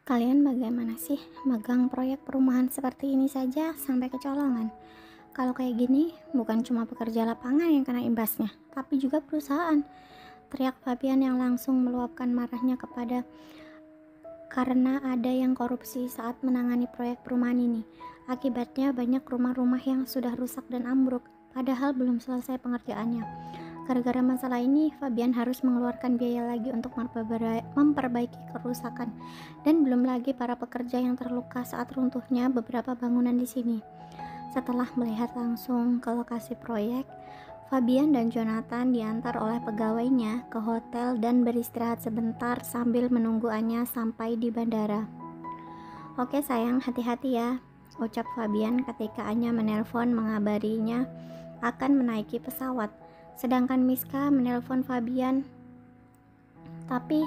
Kalian bagaimana sih megang proyek perumahan seperti ini saja sampai kecolongan? Kalau kayak gini, bukan cuma pekerja lapangan yang kena imbasnya, tapi juga perusahaan. Teriak Fabian yang langsung meluapkan marahnya karena ada yang korupsi saat menangani proyek perumahan ini. Akibatnya banyak rumah-rumah yang sudah rusak dan ambruk, padahal belum selesai pengerjaannya. Gara-gara masalah ini, Fabian harus mengeluarkan biaya lagi untuk memperbaiki kerusakan, dan belum lagi para pekerja yang terluka saat runtuhnya beberapa bangunan di sini. Setelah melihat langsung ke lokasi proyek, Fabian dan Jonathan diantar oleh pegawainya ke hotel dan beristirahat sebentar sambil menunggu Anya sampai di bandara. "Oke sayang, hati-hati ya," ucap Fabian ketika Anya menelpon mengabarinya akan menaiki pesawat. Sedangkan Miska menelpon Fabian, tapi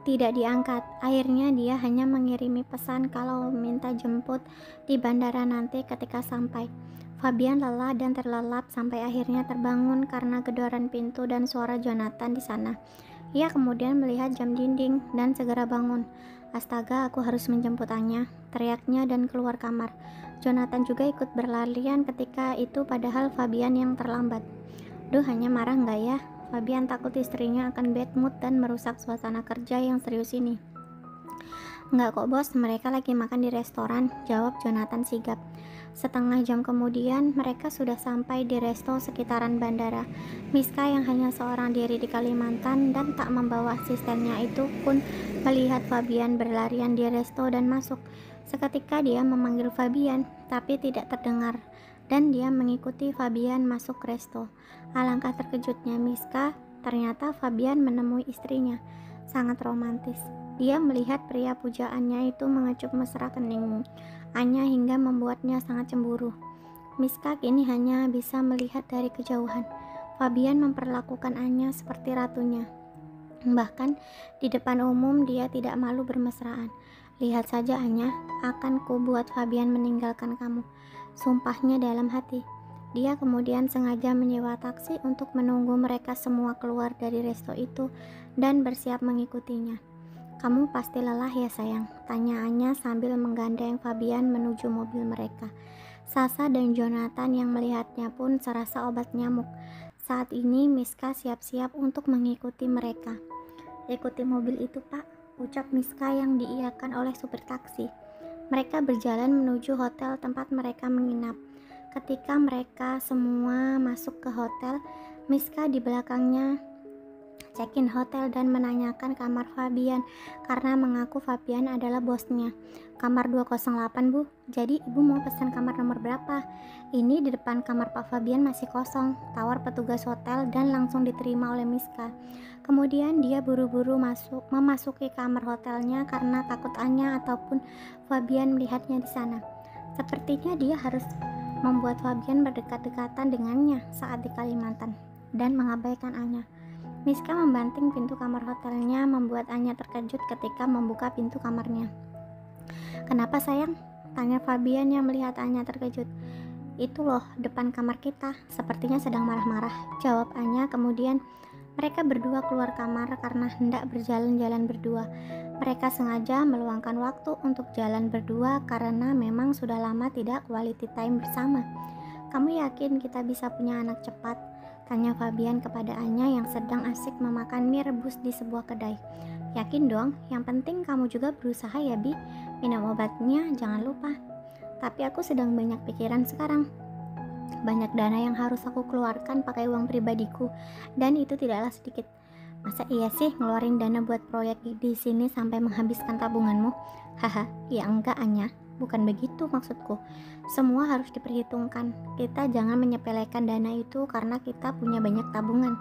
tidak diangkat. Akhirnya dia hanya mengirimi pesan kalau minta jemput di bandara nanti ketika sampai. Fabian lelah dan terlelap sampai akhirnya terbangun karena gedoran pintu dan suara Jonathan di sana. Ia kemudian melihat jam dinding dan segera bangun. "Astaga, aku harus menjemput Anya," teriaknya dan keluar kamar. Jonathan juga ikut berlarian ketika itu padahal Fabian yang terlambat. "Duh, hanya marah nggak ya?" Fabian takut istrinya akan bad mood dan merusak suasana kerja yang serius ini. "Nggak kok bos, mereka lagi makan di restoran," jawab Jonathan sigap. Setengah jam kemudian, mereka sudah sampai di resto sekitaran bandara. Miska yang hanya seorang diri di Kalimantan dan tak membawa asistennya itu pun melihat Fabian berlarian di resto dan masuk. Seketika dia memanggil Fabian, tapi tidak terdengar, dan dia mengikuti Fabian masuk resto. Alangkah terkejutnya Miska, ternyata Fabian menemui istrinya. Sangat romantis. Dia melihat pria pujaannya itu mengecup mesra kening Anya hingga membuatnya sangat cemburu. Miska kini hanya bisa melihat dari kejauhan. Fabian memperlakukan Anya seperti ratunya. Bahkan di depan umum dia tidak malu bermesraan. "Lihat saja Anya, akan kubuat Fabian meninggalkan kamu," sumpahnya dalam hati. Dia kemudian sengaja menyewa taksi untuk menunggu mereka semua keluar dari resto itu dan bersiap mengikutinya. "Kamu pasti lelah ya sayang?" tanya Anya sambil menggandeng Fabian menuju mobil mereka. Sasa dan Jonathan yang melihatnya pun serasa obat nyamuk. Saat ini Miska siap-siap untuk mengikuti mereka. "Ikuti mobil itu Pak," ucap Miska yang diiyakan oleh supir taksi. Mereka berjalan menuju hotel tempat mereka menginap. Ketika mereka semua masuk ke hotel, Miska di belakangnya check-in hotel dan menanyakan kamar Fabian karena mengaku Fabian adalah bosnya. "Kamar 208 Bu, jadi ibu mau pesan kamar nomor berapa?" "Ini di depan kamar Pak Fabian masih kosong," tawar petugas hotel dan langsung diterima oleh Miska. Kemudian dia buru-buru memasuki kamar hotelnya karena takut Anya ataupun Fabian melihatnya di sana. Sepertinya dia harus membuat Fabian berdekat-dekatan dengannya saat di Kalimantan dan mengabaikan Anya. Miska membanting pintu kamar hotelnya membuat Anya terkejut ketika membuka pintu kamarnya. "Kenapa sayang?" tanya Fabian yang melihat Anya terkejut. "Itu loh depan kamar kita, sepertinya sedang marah-marah," jawab Anya. Kemudian mereka berdua keluar kamar karena hendak berjalan-jalan berdua. Mereka sengaja meluangkan waktu untuk jalan berdua karena memang sudah lama tidak quality time bersama. "Kamu yakin kita bisa punya anak cepat?" tanya Fabian kepada Anya yang sedang asik memakan mie rebus di sebuah kedai. "Yakin dong, yang penting kamu juga berusaha ya Bi, minum obatnya jangan lupa." "Tapi aku sedang banyak pikiran sekarang. Banyak dana yang harus aku keluarkan pakai uang pribadiku, dan itu tidaklah sedikit." "Masa iya sih ngeluarin dana buat proyek di sini sampai menghabiskan tabunganmu?" "Haha, ya enggak Anya, bukan begitu maksudku. Semua harus diperhitungkan. Kita jangan menyepelekan dana itu karena kita punya banyak tabungan.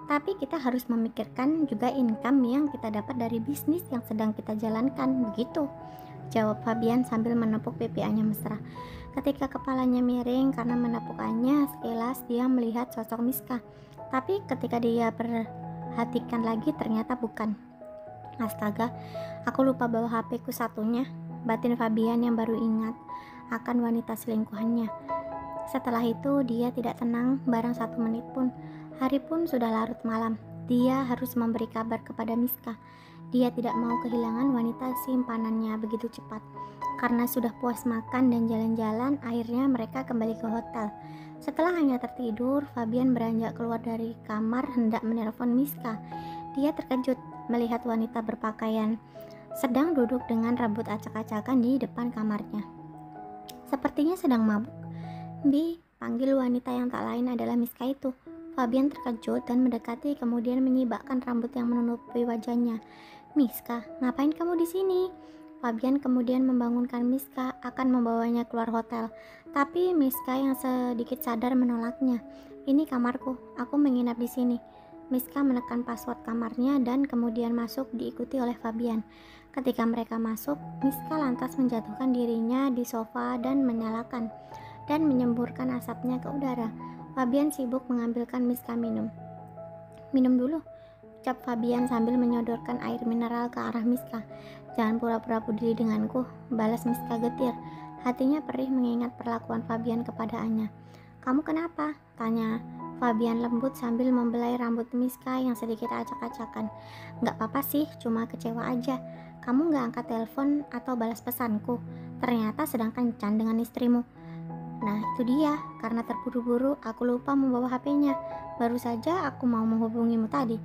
Tapi kita harus memikirkan juga income yang kita dapat dari bisnis yang sedang kita jalankan, begitu," jawab Fabian sambil menepuk pipi Anya mesra. Ketika kepalanya miring karena menepukkannya, sekilas dia melihat sosok Miska. Tapi ketika dia perhatikan lagi ternyata bukan. "Astaga, aku lupa bawa HP ku satunya," batin Fabian yang baru ingat akan wanita selingkuhannya. Setelah itu dia tidak tenang barang 1 menit pun. Hari pun sudah larut malam. Dia harus memberi kabar kepada Miska. Dia tidak mau kehilangan wanita simpanannya begitu cepat. Karena sudah puas makan dan jalan-jalan, akhirnya mereka kembali ke hotel. Setelah hanya tertidur, Fabian beranjak keluar dari kamar hendak menelpon Miska. Dia terkejut melihat wanita berpakaian sedang duduk dengan rambut acak-acakan di depan kamarnya. Sepertinya sedang mabuk. Bi, panggil wanita yang tak lain adalah Miska itu. Fabian terkejut dan mendekati, kemudian menyibakkan rambut yang menutupi wajahnya. Miska, ngapain kamu di sini? Fabian kemudian membangunkan Miska akan membawanya keluar hotel. Tapi Miska yang sedikit sadar menolaknya. Ini kamarku, aku menginap di sini. Miska menekan password kamarnya dan kemudian masuk diikuti oleh Fabian. Ketika mereka masuk, Miska lantas menjatuhkan dirinya di sofa dan menyalakan dan menyemburkan asapnya ke udara. Fabian sibuk mengambilkan Miska minum. Minum dulu, ucap Fabian sambil menyodorkan air mineral ke arah Miska. Jangan pura-pura peduli denganku, balas Miska getir. Hatinya perih mengingat perlakuan Fabian kepada Anya. Kamu kenapa? Tanya Fabian lembut sambil membelai rambut Miska yang sedikit acak-acakan. Gak apa-apa sih, cuma kecewa aja. Kamu gak angkat telepon atau balas pesanku. Ternyata sedang kencan dengan istrimu. Nah itu dia, karena terburu-buru aku lupa membawa HP-nya. Baru saja aku mau menghubungimu tadi,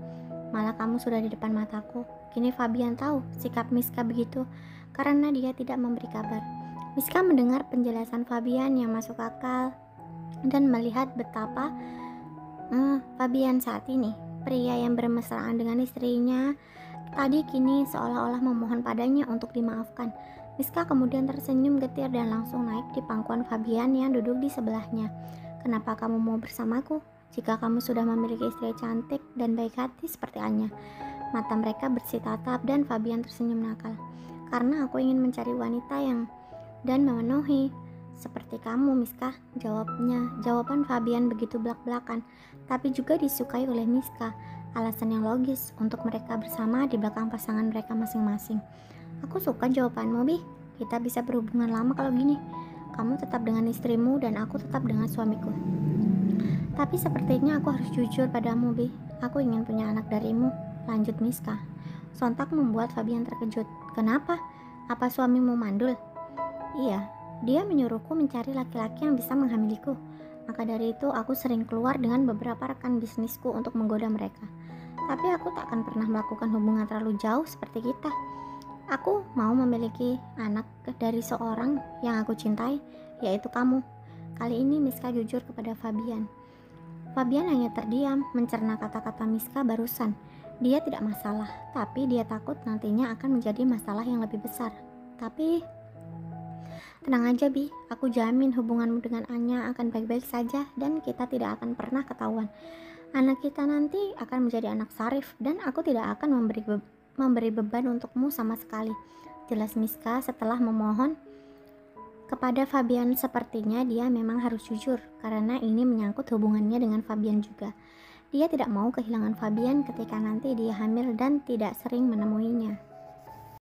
malah kamu sudah di depan mataku. Kini Fabian tahu sikap Miska begitu karena dia tidak memberi kabar. Miska mendengar penjelasan Fabian yang masuk akal dan melihat betapa Fabian saat ini, pria yang bermesraan dengan istrinya tadi, kini seolah-olah memohon padanya untuk dimaafkan. Miska kemudian tersenyum getir dan langsung naik di pangkuan Fabian yang duduk di sebelahnya. Kenapa kamu mau bersamaku jika kamu sudah memiliki istri cantik dan baik hati seperti Anya? Mata mereka bersih tatap dan Fabian tersenyum nakal. Karena aku ingin mencari wanita yang dan memenuhi seperti kamu, Miska, jawabnya. Jawaban Fabian begitu belak-belakan, tapi juga disukai oleh Miska. Alasan yang logis untuk mereka bersama di belakang pasangan mereka masing-masing. Aku suka jawabanmu, Bi. Kita bisa berhubungan lama kalau gini. Kamu tetap dengan istrimu dan aku tetap dengan suamiku. Tapi sepertinya aku harus jujur padamu, Bi. Aku ingin punya anak darimu, lanjut Miska. Sontak membuat Fabian terkejut. Kenapa? Apa suamimu mandul? Iya, dia menyuruhku mencari laki-laki yang bisa menghamiliku. Maka dari itu aku sering keluar dengan beberapa rekan bisnisku untuk menggoda mereka. Tapi aku tak akan pernah melakukan hubungan terlalu jauh seperti kita. Aku mau memiliki anak dari seorang yang aku cintai, yaitu kamu. Kali ini Miska jujur kepada Fabian. Fabian hanya terdiam mencerna kata-kata Miska barusan. Dia tidak masalah, tapi dia takut nantinya akan menjadi masalah yang lebih besar. Tapi tenang aja, Bi, aku jamin hubunganmu dengan Anya akan baik-baik saja dan kita tidak akan pernah ketahuan. Anak kita nanti akan menjadi anak Sarif dan aku tidak akan memberi beban untukmu sama sekali, jelas Miska setelah memohon kepada Fabian. Sepertinya dia memang harus jujur karena ini menyangkut hubungannya dengan Fabian juga. Dia tidak mau kehilangan Fabian ketika nanti dia hamil dan tidak sering menemuinya.